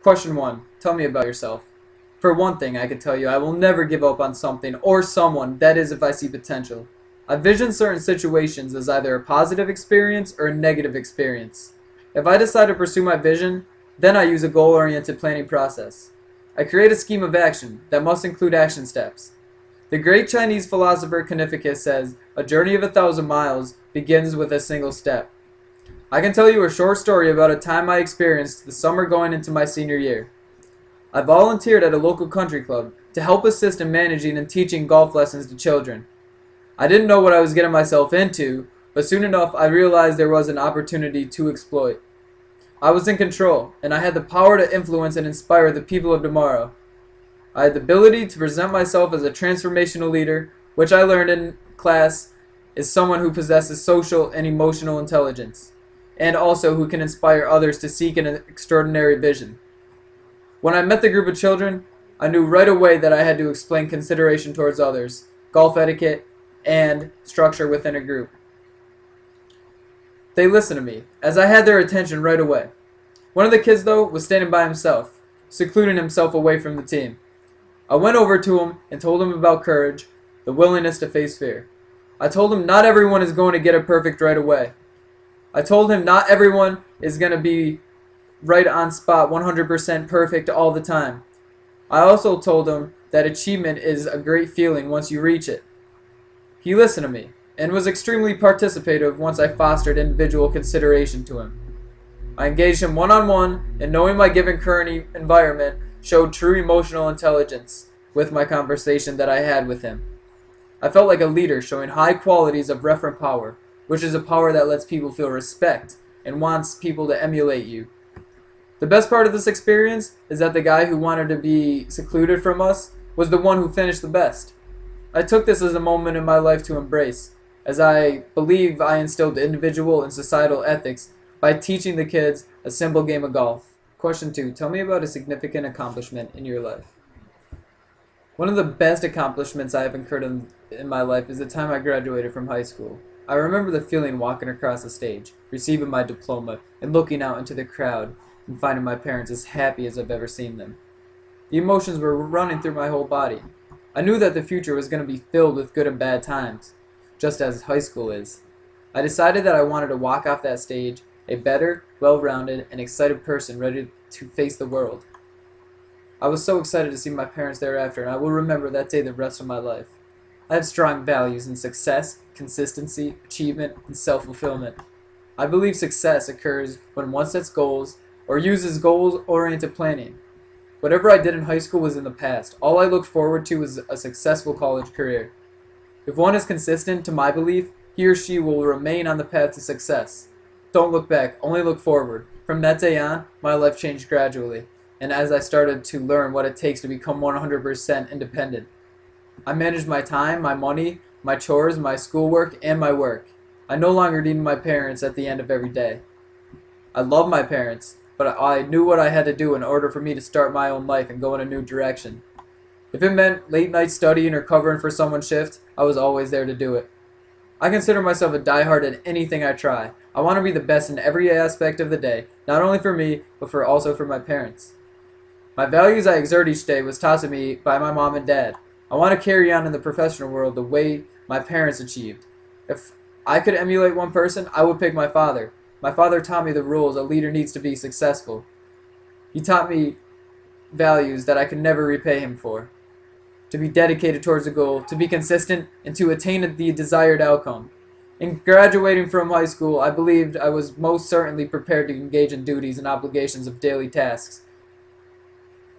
Question 1. Tell me about yourself. For one thing, I can tell you I will never give up on something or someone, that is if I see potential. I vision certain situations as either a positive experience or a negative experience. If I decide to pursue my vision, then I use a goal-oriented planning process. I create a scheme of action that must include action steps. The great Chinese philosopher Confucius says, "A journey of 1,000 miles begins with a single step." I can tell you a short story about a time I experienced the summer going into my senior year. I volunteered at a local country club to help assist in managing and teaching golf lessons to children. I didn't know what I was getting myself into, but soon enough I realized there was an opportunity to exploit. I was in control, and I had the power to influence and inspire the people of tomorrow. I had the ability to present myself as a transformational leader, which I learned in class is someone who possesses social and emotional intelligence, and also who can inspire others to seek an extraordinary vision. When I met the group of children, I knew right away that I had to explain consideration towards others, golf etiquette, and structure within a group. They listened to me, as I had their attention right away. One of the kids, though, was standing by himself, secluding himself away from the team. I went over to him and told him about courage, the willingness to face fear. I told him not everyone is going to get it perfect right away. I told him not everyone is going to be right on spot 100% perfect all the time. I also told him that achievement is a great feeling once you reach it. He listened to me and was extremely participative once I fostered individual consideration to him. I engaged him one-on-one, and knowing my given current environment showed true emotional intelligence with my conversation that I had with him. I felt like a leader showing high qualities of referent power, which is a power that lets people feel respect and wants people to emulate you. The best part of this experience is that the guy who wanted to be secluded from us was the one who finished the best. I took this as a moment in my life to embrace, as I believe I instilled individual and societal ethics by teaching the kids a simple game of golf. Question 2. Tell me about a significant accomplishment in your life. One of the best accomplishments I have incurred in my life is the time I graduated from high school. I remember the feeling walking across the stage, receiving my diploma, and looking out into the crowd and finding my parents as happy as I've ever seen them. The emotions were running through my whole body. I knew that the future was going to be filled with good and bad times, just as high school is. I decided that I wanted to walk off that stage a better, well-rounded, and excited person ready to face the world. I was so excited to see my parents thereafter, and I will remember that day the rest of my life. I have strong values in success, consistency, achievement, and self-fulfillment. I believe success occurs when one sets goals or uses goals-oriented planning. Whatever I did in high school was in the past. All I looked forward to was a successful college career. If one is consistent to my belief, he or she will remain on the path to success. Don't look back, only look forward. From that day on, my life changed gradually, and as I started to learn what it takes to become 100% independent. I managed my time, my money, my chores, my schoolwork, and my work. I no longer needed my parents at the end of every day. I love my parents, but I knew what I had to do in order for me to start my own life and go in a new direction. If it meant late night studying or covering for someone's shift, I was always there to do it. I consider myself a diehard in anything I try. I want to be the best in every aspect of the day, not only for me, but also for my parents. My values I exert each day was taught to me by my mom and dad. I want to carry on in the professional world the way my parents achieved. If I could emulate one person, I would pick my father. My father taught me the rules a leader needs to be successful. He taught me values that I could never repay him for. To be dedicated towards a goal, to be consistent, and to attain the desired outcome. In graduating from high school, I believed I was most certainly prepared to engage in duties and obligations of daily tasks.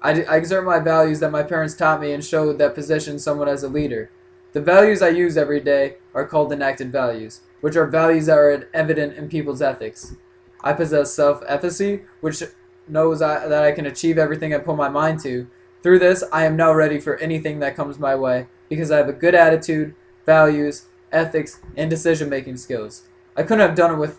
I exert my values that my parents taught me and showed that position someone as a leader. The values I use every day are called enacted values, which are values that are evident in people's ethics. I possess self-efficacy, which knows that I can achieve everything I put my mind to. Through this, I am now ready for anything that comes my way, because I have a good attitude, values, ethics, and decision-making skills. I couldn't have done it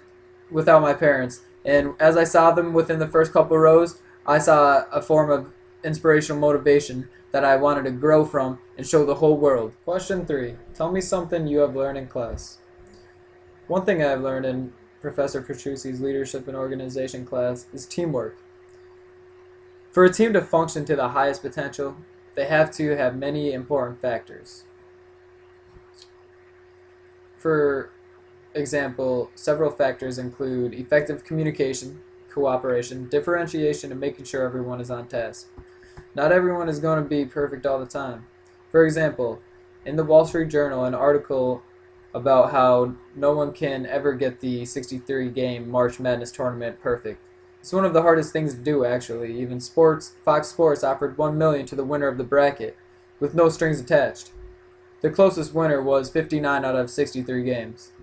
without my parents, and as I saw them within the first couple of rows, I saw a form of inspirational motivation that I wanted to grow from and show the whole world. Question 3. Tell me something you have learned in class. One thing I have learned in Professor Petrucci's leadership and organization class is teamwork. For a team to function to the highest potential, they have to have many important factors. For example, several factors include effective communication, cooperation, differentiation, and making sure everyone is on task. Not everyone is going to be perfect all the time. For example, in the Wall Street Journal, an article about how no one can ever get the 63 game March Madness tournament perfect. It's one of the hardest things to do, actually. Even Fox Sports offered $1 million to the winner of the bracket, with no strings attached. The closest winner was 59 out of 63 games.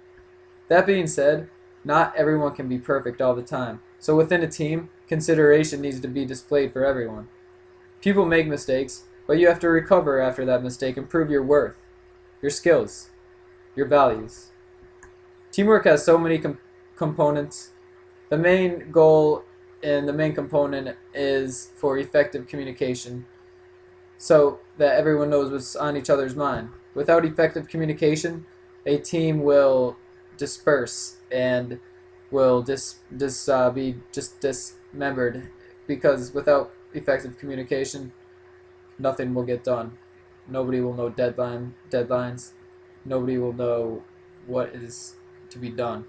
That being said, not everyone can be perfect all the time. So within a team, consideration needs to be displayed for everyone. People make mistakes, but you have to recover after that mistake and prove your worth, your skills, your values. Teamwork has so many components. The main goal and the main component is for effective communication so that everyone knows what's on each other's mind. Without effective communication, a team will disperse and will be just dismembered, because without effective communication, nothing will get done. Nobody will know deadlines. Nobody will know what is to be done.